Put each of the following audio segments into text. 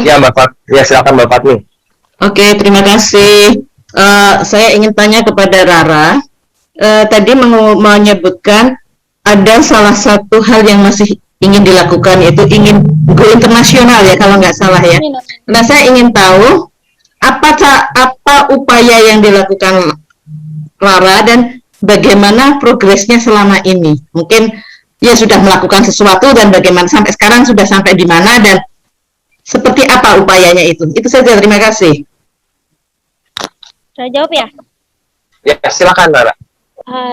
Ya, Mbak Fat. Ya, silakan Mbak Fatmi. Oke, terima kasih. Saya ingin tanya kepada Rara. Tadi menyebutkan ada salah satu hal yang masih ingin dilakukan, yaitu ingin go internasional ya, kalau nggak salah ya. Nah, saya ingin tahu apa upaya yang dilakukan Rara dan bagaimana progresnya selama ini. Mungkin ya sudah melakukan sesuatu dan bagaimana sampai sekarang sudah sampai di mana dan seperti apa upayanya itu. Itu saja, terima kasih. Saya jawab ya? Ya, silakan Rara.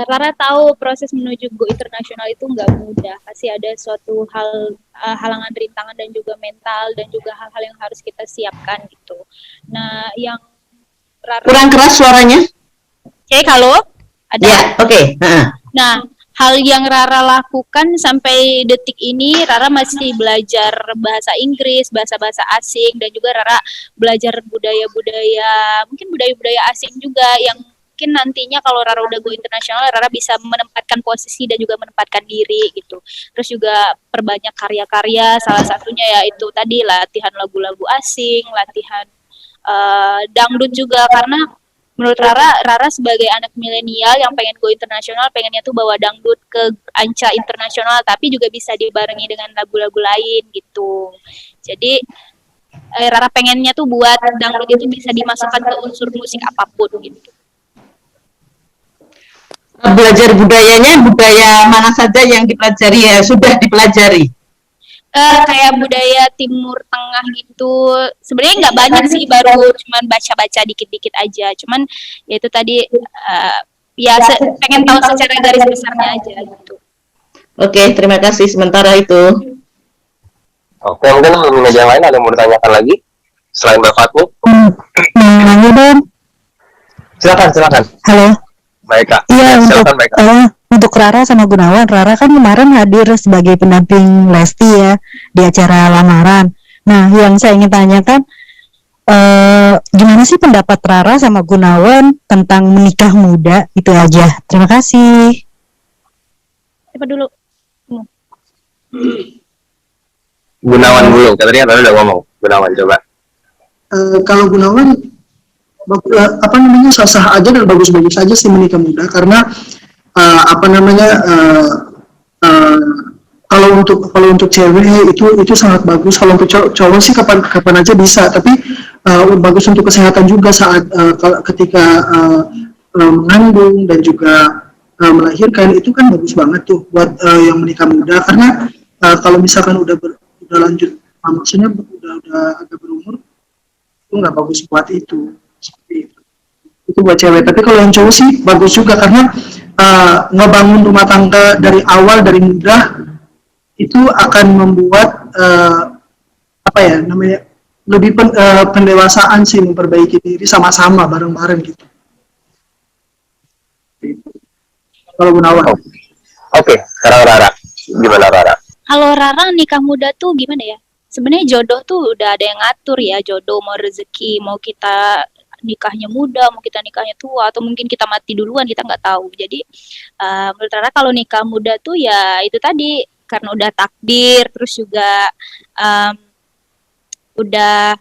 Rara tahu proses menuju go internasional itu nggak mudah. Pasti ada suatu halangan, rintangan dan juga mental dan juga hal-hal yang harus kita siapkan gitu. Nah, yang Rara kurang keras suaranya. Oke, kalau ada. Ya, oke. Nah, hal yang Rara lakukan sampai detik ini, Rara masih belajar bahasa Inggris, bahasa-bahasa asing, dan juga Rara belajar budaya-budaya, mungkin budaya-budaya asing juga yang mungkin nantinya kalau Rara udah go internasional, Rara bisa menempatkan posisi dan juga menempatkan diri gitu. Terus juga perbanyak karya-karya, salah satunya yaitu tadi latihan lagu-lagu asing, latihan dangdut juga, karena menurut Rara sebagai anak milenial yang pengen go internasional, pengennya tuh bawa dangdut ke anca internasional, tapi juga bisa dibarengi dengan lagu-lagu lain gitu. Jadi Rara pengennya tuh buat dangdut itu bisa dimasukkan ke unsur musik apapun gitu. Belajar budayanya, budaya mana saja yang dipelajari ya sudah dipelajari? Kayak budaya Timur Tengah gitu. Sebenarnya nggak banyak sih, baru cuman baca-baca dikit-dikit aja. Cuman ya itu tadi ya pengen tahu secara garis besarnya aja gitu. Oke, terima kasih sementara itu. Oke, mungkin media yang lain ada yang mau ditanyakan lagi selain Mbak Fatmi? Nanya dong. Silakan. Halo. Baik Kak. Iya, untuk Rara sama Gunawan. Rara kan kemarin hadir sebagai pendamping Lesti ya di acara lamaran. Nah, yang saya ingin tanyakan, gimana sih pendapat Rara sama Gunawan tentang menikah muda? Itu aja. Terima kasih. Siapa dulu? Gunawan dulu. Katanya Rara udah ngomong. Gunawan coba. Kalau Gunawan sah-sah aja dan bagus-bagus aja sih menikah muda, karena kalau untuk cewek itu sangat bagus. Kalau untuk cowok sih kapan aja bisa, tapi bagus untuk kesehatan juga saat ketika mengandung dan juga melahirkan, itu kan bagus banget tuh buat yang menikah muda, karena kalau misalkan udah lanjut, maksudnya udah agak berumur, itu nggak bagus buat itu. Seperti itu buat cewek. Tapi kalau yang cowok sih bagus juga, karena ngebangun rumah tangga dari awal, dari muda, itu akan membuat lebih pendewasaan sih, memperbaiki diri sama-sama bareng-bareng gitu. Kalau Gunawan. Oke, sekarang Rara. Gimana Rara? Kalau Rara nikah muda tuh gimana ya? Sebenarnya jodoh tuh udah ada yang ngatur ya, jodoh mau rezeki, mau kita nikahnya muda, mau kita nikahnya tua, atau mungkin kita mati duluan, kita nggak tahu. Jadi menurut Rara kalau nikah muda tuh ya itu tadi, karena udah takdir, terus juga udah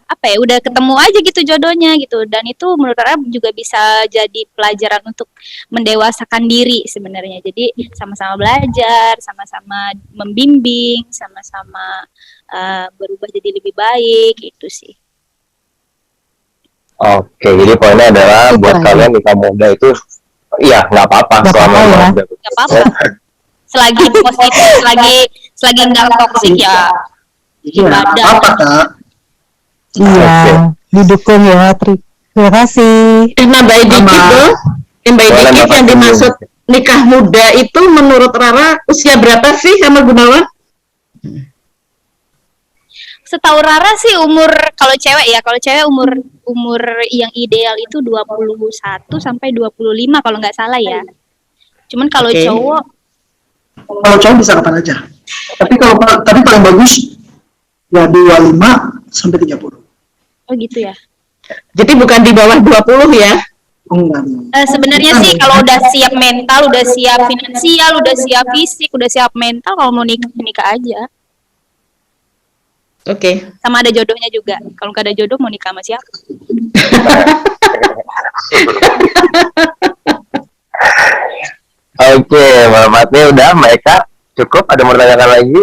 ketemu aja gitu jodohnya gitu, dan itu menurut Rara juga bisa jadi pelajaran untuk mendewasakan diri sebenarnya. Jadi sama-sama belajar, sama-sama membimbing, sama-sama berubah jadi lebih baik, itu sih. Oke, jadi poinnya adalah buat kalian nikah muda itu, iya nggak apa-apa selama nggak apa-apa. Selagi positif, selagi nggak toksik ya. Iya, apa Kak? Iya, didukung ya. Terima kasih. Nambahin dikit dong. Yang dimaksud nikah muda itu menurut Rara usia berapa sih sama Gunawan? Setahu Rara sih umur, kalau cewek umur yang ideal itu 21 sampai 25 kalau nggak salah ya. Cuman kalau cowok bisa kapan aja. Tapi paling bagus ya 25 sampai 30. Oh gitu ya. Jadi bukan di bawah 20 ya? Enggak. Sebenarnya sih kalau udah siap mental, udah siap finansial, udah siap fisik, udah siap mental, kalau mau nikah aja. Oke. Sama ada jodohnya juga. Kalau nggak ada jodoh mau nikah sama siapa? Oke, Mamatnya udah, Mbak Eka cukup. Ada mau ditanyakan lagi?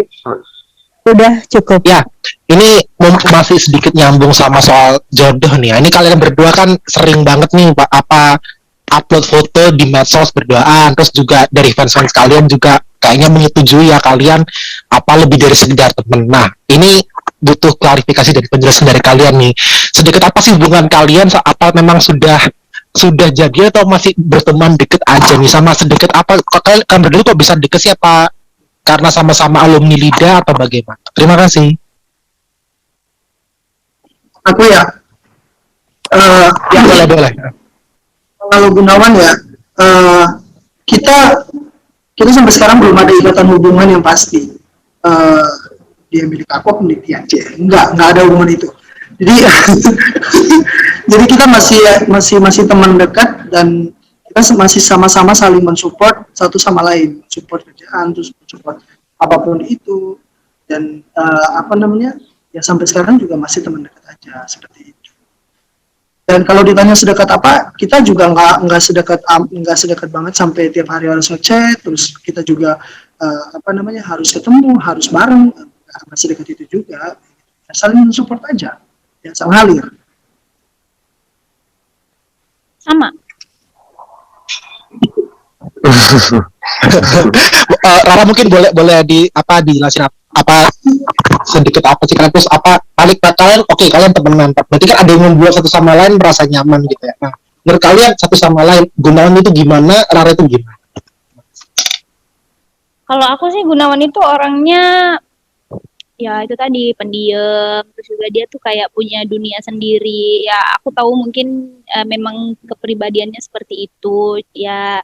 Udah cukup. Ya, ini masih sedikit nyambung sama soal jodoh nih. Ini kalian berdua kan sering banget nih Pak, upload foto di medsos berduaan, terus juga dari fans-fans kalian juga kayaknya menyetujui ya kalian lebih dari sekedar temen. Nah, ini butuh klarifikasi dan penjelasan dari kalian nih. Sedikit apa sih hubungan kalian? Apa memang sudah jadi atau masih berteman deket aja nih? Sama sedikit apa? Kalian berdua kok bisa deket sih? Apa karena sama-sama alumni LIDA atau bagaimana? Terima kasih. Aku ya, Ya boleh. kalau Gunawan ya, kita sampai sekarang belum ada ikatan hubungan yang pasti. Dia milik aku milik dia aja. Enggak ada hubungan itu. Jadi jadi kita masih teman dekat dan kita masih sama-sama saling mensupport satu sama lain, support kerjaan, terus support apapun itu, dan ya sampai sekarang juga masih teman dekat aja seperti itu. Dan kalau ditanya sedekat apa, kita juga nggak sedekat banget sampai tiap hari harus ngechat, terus kita juga harus ketemu, harus bareng, nggak sedekat itu juga. Ya, saling mensupport aja, ya saling ngalir. Sama. Rara mungkin boleh dijelasin apa sedikit apa sih kalian, terus balik kalian kalian temenan, berarti kan ada yang membuat satu sama lain merasa nyaman gitu ya. Nah, menurut kalian satu sama lain Gunawan itu gimana, Rara itu gimana? Kalau aku sih Gunawan itu orangnya ya itu tadi pendiam, terus juga dia tuh kayak punya dunia sendiri. Ya aku tahu mungkin memang kepribadiannya seperti itu ya.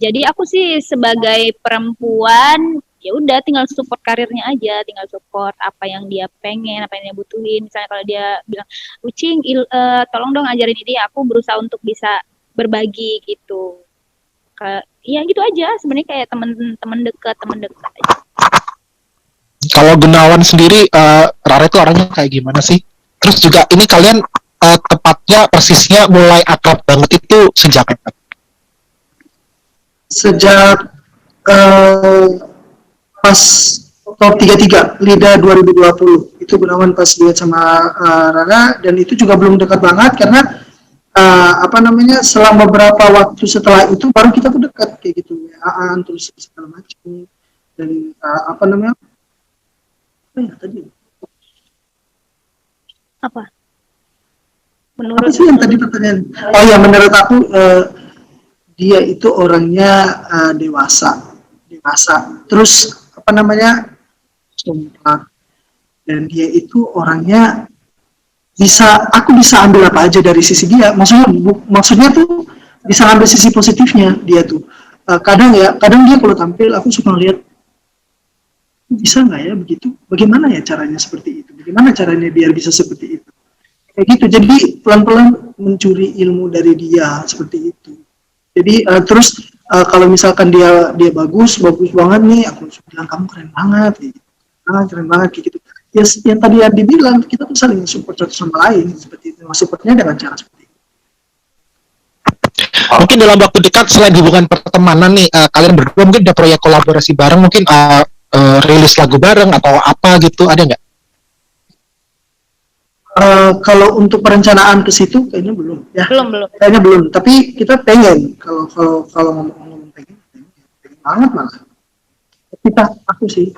Jadi aku sih sebagai perempuan ya udah tinggal support karirnya aja, tinggal support apa yang dia pengen, apa yang dia butuhin. Misalnya kalau dia bilang, "Ucing, tolong dong ajarin ini," aku berusaha untuk bisa berbagi gitu. Ya gitu aja, sebenarnya kayak teman dekat aja. Kalau Gunawan sendiri, Rara itu orangnya kayak gimana sih? Terus juga ini kalian tepatnya persisnya mulai akrab banget itu sejak kapan? Sejak pas top 33 LIDA 2020 itu Gunawan pas lihat sama Rara, dan itu juga belum dekat banget karena selama beberapa waktu setelah itu baru kita tuh dekat kayak gitu ya, terus segala macam. Dan Apa apa sih yang tadi pertanyaan? Oh ya, menurut aku dia itu orangnya dewasa, terus sumpah, dan dia itu orangnya aku bisa ambil apa aja dari sisi dia, maksudnya tuh bisa ambil sisi positifnya dia tuh. Kadang dia kalau tampil aku suka lihat bisa nggak ya begitu, bagaimana ya caranya seperti itu, bagaimana caranya biar bisa seperti itu, kayak gitu. Jadi pelan-pelan mencuri ilmu dari dia seperti itu. Jadi terus kalau misalkan dia bagus banget nih, aku bilang kamu keren banget gitu. Keren banget kayak gitu. Ya, yang tadi yang dibilang, kita tuh saling support satu sama lain seperti itu. Supportnya dengan cara seperti itu. Mungkin dalam waktu dekat selain hubungan pertemanan nih, kalian berdua mungkin ada proyek kolaborasi bareng, mungkin rilis lagu bareng atau apa gitu, ada nggak? Kalau untuk perencanaan ke situ kayaknya belum ya. Belum. Kayaknya belum, tapi kita pengen, kalau ngomong pengen banget malah. Aku sih.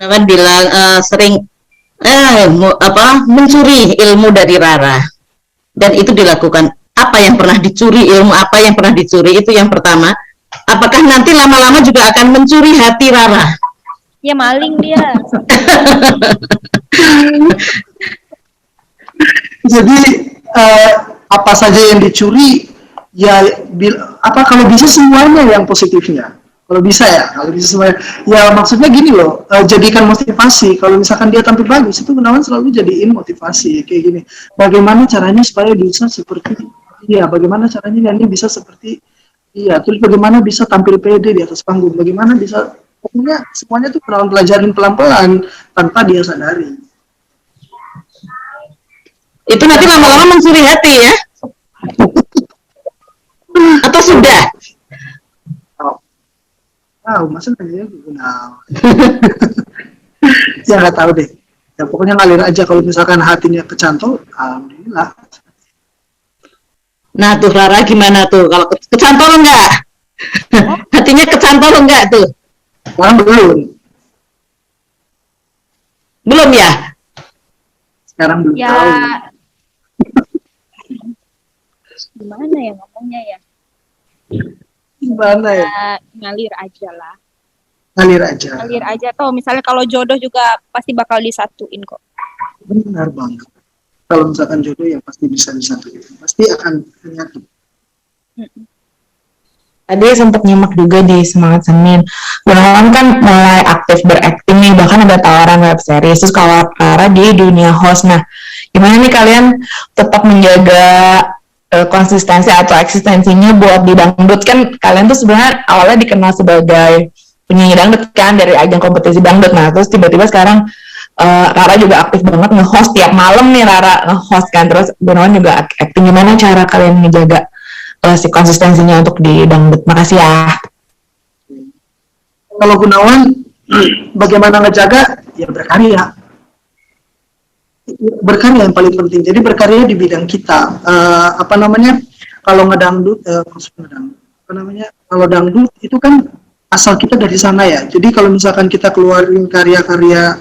Nawan bilang sering mencuri ilmu dari Rara, dan itu dilakukan. Apa yang pernah dicuri, ilmu apa yang pernah dicuri, itu yang pertama. Apakah nanti lama-lama juga akan mencuri hati Rara? Ya maling dia. Jadi apa saja yang dicuri ya kalau bisa semuanya yang positifnya. Kalau bisa semuanya. Ya maksudnya gini loh, jadikan motivasi. Kalau misalkan dia tampil bagus, itu Gunawan selalu jadiin motivasi kayak gini. Bagaimana caranya supaya bisa seperti dia? Bagaimana caranya Nani bisa seperti dia? Terus bagaimana bisa tampil pede di atas panggung? Bagaimana bisa Pokoknya semuanya tuh pelajarin pelan-pelan tanpa dia sadari. Itu nanti lama-lama mencuri hati ya? Atau sudah? Masa nanya Gunawan? Ya nggak tahu deh. Ya pokoknya ngalir aja, kalau misalkan hatinya kecantol, alhamdulillah. Nah tuh Rara gimana tuh? Kalau kecantol enggak? Hatinya kecantol enggak tuh? Sekarang belum. Belum ya? Sekarang belum Ya, tahu. gimana ya ngomongnya ya? Gimana ya? Ya, ngalir aja lah. Ngalir aja. Ngalir aja. Tuh, misalnya kalau jodoh juga pasti bakal disatuin kok. Benar banget. Kalau misalkan jodoh ya pasti bisa disatuin. Pasti akan menyatu. Tadi sempat nyimak juga di Semangat Senin. Gunawan kan mulai aktif berakting nih, bahkan ada tawaran web series. Terus kalau Rara di dunia host. Nah, gimana nih kalian tetap menjaga konsistensi atau eksistensinya buat di dangdut? Kan kalian tuh sebenarnya awalnya dikenal sebagai penyanyi dangdut kan dari ajang kompetisi dangdut. Nah, terus tiba-tiba sekarang Rara juga aktif banget nge-host tiap malam nih, Rara nge-host kan. Terus Gunawan juga acting. Gimana cara kalian menjaga si konsistensinya untuk di dangdut? Makasih ya. Kalau Gunawan, bagaimana ngejaga? Ya berkarya. Berkarya yang paling penting. Jadi berkarya di bidang kita. Kalau ngedangdut, kalau dangdut itu kan asal kita dari sana ya. Jadi kalau misalkan kita keluarin karya-karya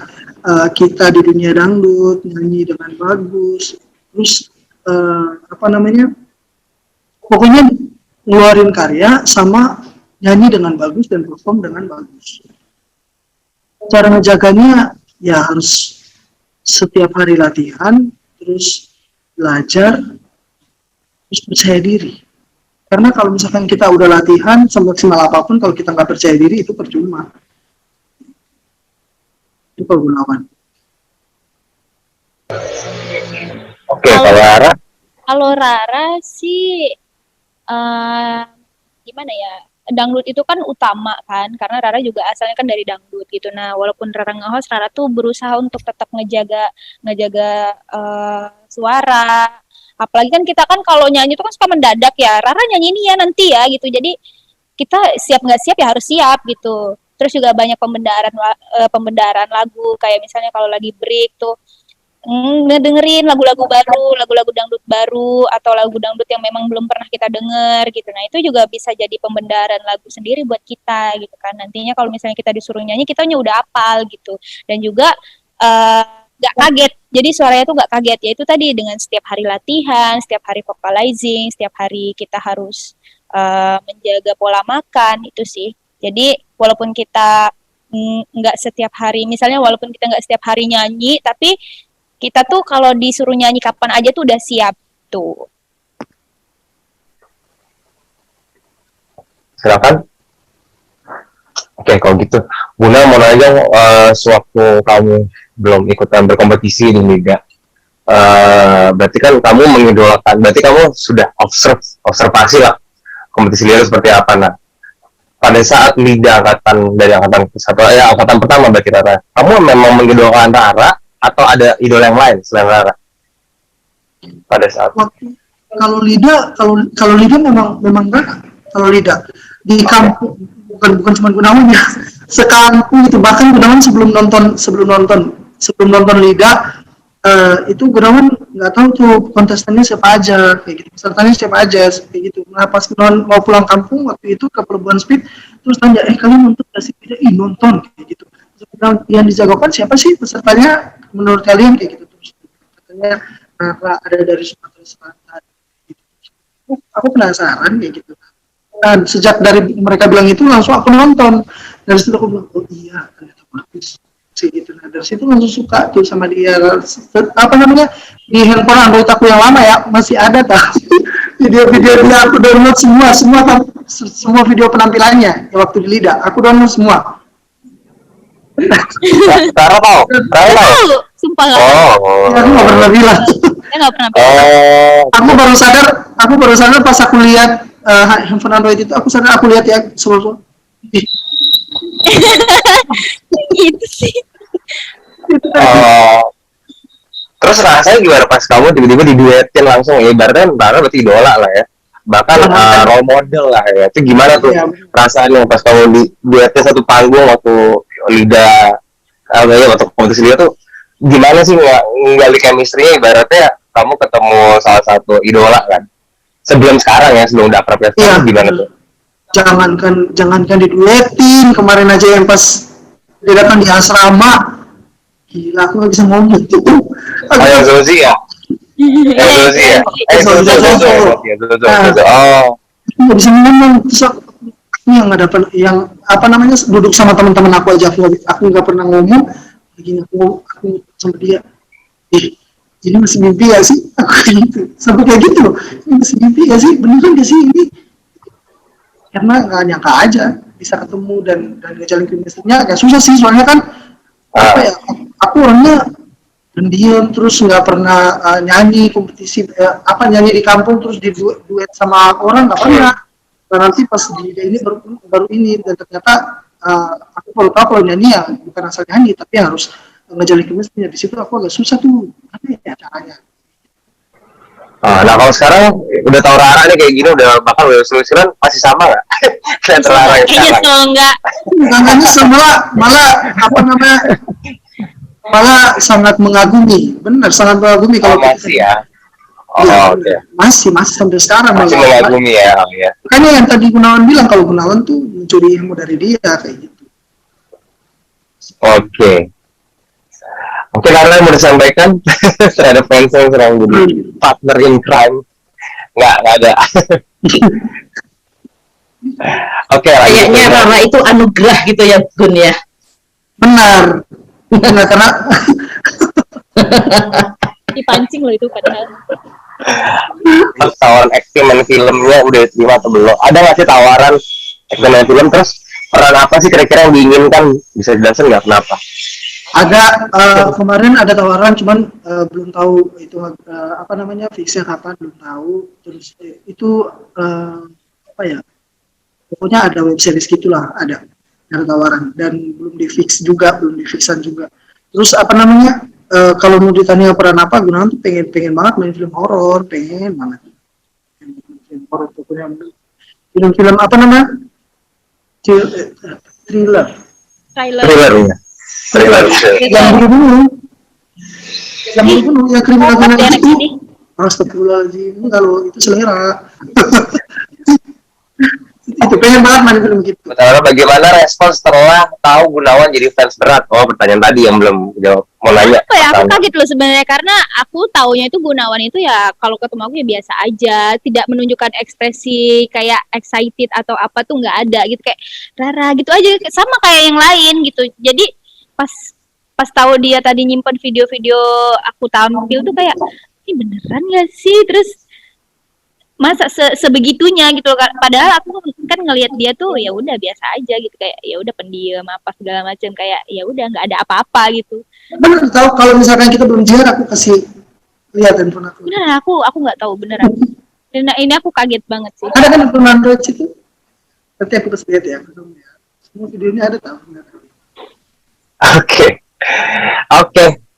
kita di dunia dangdut, nyanyi dengan bagus, terus pokoknya ngeluarin karya sama nyanyi dengan bagus dan perform dengan bagus. Cara ngejaganya ya harus setiap hari latihan, terus belajar, terus percaya diri. Karena kalau misalkan kita udah latihan semaksimal apapun, kalau kita nggak percaya diri itu percuma. Itu kalau Gunawan. Oke, kalau Rara, Kalau Rara sih gimana ya? Dangdut itu kan utama kan, karena Rara juga asalnya kan dari dangdut gitu. Nah, walaupun Rara nge-host, Rara tuh berusaha untuk tetap ngejaga suara. Apalagi kan kita kan kalau nyanyi itu kan suka mendadak ya. Rara nyanyi ini ya nanti ya gitu. Jadi kita siap nggak siap ya harus siap gitu. Terus juga banyak pembendaharaan lagu, kayak misalnya kalau lagi break tuh ngedengerin lagu-lagu dangdut baru, atau lagu dangdut yang memang belum pernah kita denger gitu. Nah, itu juga bisa jadi pembendaharaan lagu sendiri buat kita gitu kan. Nantinya kalau misalnya kita disuruh nyanyi, kitanya udah apal gitu. Dan juga nggak kaget. Jadi suaranya tuh nggak kaget. Ya itu tadi, dengan setiap hari latihan, setiap hari vocalizing, setiap hari kita harus menjaga pola makan, itu sih. Jadi walaupun kita nggak setiap hari, misalnya walaupun kita nggak setiap hari nyanyi, tapi kita tuh kalau disuruh nyanyi kapan aja tuh udah siap tuh. silakan. Oke, kalau gitu, Buna mau nanya, sewaktu kamu belum ikutan berkompetisi di Liga, berarti kan kamu mengidolakan, berarti kamu sudah observasi lah kompetisi Liga seperti apa. Nah, pada saat Liga angkatan pertama berarti Rara, kamu memang mengidolakan Rara atau ada idola yang lain selain Rara pada saat kalau Lida memang Rara. Kalau Lida di kampung, bukan cuma Gunawan ya, sekampung itu. Bahkan Gunawan sebelum nonton Lida, itu Gunawan nggak tahu tuh kontestannya siapa aja, kayak gitu, pesertanya siapa aja, kayak gitu. Nah, pas Gunawan mau pulang kampung waktu itu ke Pelabuhan Speed, terus tanya, kalian nonton nggak sih? Nonton, kayak gitu. Yang dijagokan siapa sih pesertanya menurut kalian, kayak gitu. Terus katanya ada dari Sumatera Selatan gitu. Aku penasaran kayak gitu. Dan sejak dari mereka bilang itu, langsung aku nonton. Dari situ aku bilang, oh iya ternyata bagus sih gitu. Nah, dari situ langsung suka tuh sama dia. Di handphone Android aku yang lama ya, masih ada video-video dia. Aku download semua video penampilannya ya, waktu di Lida aku download semua. Rara tahu? Sumpah nggak. Ya, aku nggak pernah bilang. Saya nggak pernah bilang. Aku baru sadar pas aku lihat handphone Android itu. Aku lihat ya semua. Gitu sih. Oh, terus rasanya gimana pas kamu tiba-tiba diduetin langsung? Ya ibaratnya Rara berarti idola lah ya. Bahkan role model lah ya. Itu gimana tuh Iya. perasaannya pas kamu duetin satu panggung waktu Lida, ya waktu kompetisi Lida tuh gimana sih nggali chemistry-nya, ibaratnya kamu ketemu salah satu idola kan? Sebelum sekarang ya, sebelum udah akrab ya sekarang, Iya. gimana tuh? Jangankan diduetin, kemarin aja yang pas dia datang di asrama, gila aku nggak bisa ngomong tuh. Oh, yang Zozi ya? Yang Zozi ya? Zozo. Oh, Aku nggak bisa ngomong, terus aku yang nggak dapat, yang apa namanya, duduk sama teman-teman aku aja, aku nggak pernah ngomong, lagi aku sama dia, ini masih mimpi ya sih, aku gitu, sampai kayak gitu loh, ini masih mimpi ya sih, beneran gak sih ini, karena nggak nyangka aja bisa ketemu dan ngejalin chemistry-nya agak susah sih, soalnya kan apa ya, aku orangnya pendiam, terus nggak pernah nyanyi kompetisi, nyanyi di kampung terus di duet sama orang nggak pernah. Nah, nanti pas di ini baru ini, dan ternyata aku baru tahu kalau nyanyi ya bukan asal nyanyi tapi harus ngejalin chemistry. Di situ aku agak susah tuh, apa ya caranya. nah kalau sekarang udah tahu Rara nih kayak gini, udah bakal udah selusuran, masih sama nggak? Kayak Rara yang Kayaknya sekarang. so enggak. Nggak nyesel, malah apa namanya, malah sangat mengagumi, benar sangat mengagumi Oh, kalau masih ya? Oh, Iya, oke. masih sampai sekarang Masih malah. mengagumi ya, oh ya. Makanya yang tadi Gunawan bilang, kalau Gunawan tuh mencuri ilmu dari dia kayak gitu. Oke. Oke, Rara mau disampaikan terhadap fans yang sedang jadi partner in crime. Nggak ada. Oke, Kayaknya Rara itu anugerah gitu ya, Gun ya. Benar karena Dipancing loh itu padahal. tawaran acting dan filmnya udah diterima atau belum? Ada nggak sih tawaran acting dan film, terus peran apa sih kira-kira yang diinginkan? Bisa dijelasin nggak kenapa? ada kemarin ada tawaran, cuman belum tahu itu apa namanya fixnya kapan, belum tahu. Terus itu apa ya, pokoknya ada web series gitulah, ada tawaran dan belum di fixan juga. Terus apa namanya, kalau mau ditanya peran apa, Gunawan tuh pengen banget main film horor, pengen banget film horor, pokoknya film apa namanya, thriller Thriller ya. Thriller. yang bunuh yang kriminal Yang itu. ini. Astagfirullahaladzim, kalau itu selera. Itu pengen banget main film gitu. Lalu bagaimana respon setelah tahu Gunawan jadi fans berat? Oh, pertanyaan tadi yang belum jawab. Mau nanya. Apa ya, aku kaget loh sebenarnya, karena aku taunya itu Gunawan itu ya kalau ketemu aku ya biasa aja, tidak menunjukkan ekspresi kayak excited atau apa tuh nggak ada gitu, kayak Rara gitu aja, sama kayak yang lain gitu. Jadi pas tahu dia tadi nyimpen video-video aku tampil tuh kayak, ini beneran gak sih? Terus masa sebegitunya gitu loh. Padahal aku kan ngelihat dia tuh ya udah biasa aja gitu, kayak ya udah pendiam apa segala macam, kayak ya udah nggak ada apa-apa gitu. Bener, tahu kalau misalkan kita belum JR, aku kasih lihat handphone aku. Beneran aku nggak tahu beneran. Dan ini aku kaget banget sih. Ada kan handphone Android itu? Nanti aku kasih lihat ya. Semua videonya ada tahu. Oke.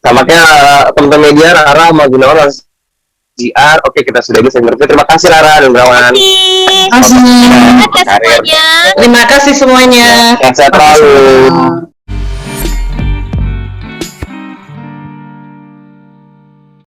Tampaknya teman-teman media Rara sama Gunawan harus JR. Oke, kita sudah bisa interview. Terima kasih Rara dan Gunawan. Asik. Terima kasih semuanya. Terima kasih semuanya. Sehat selalu.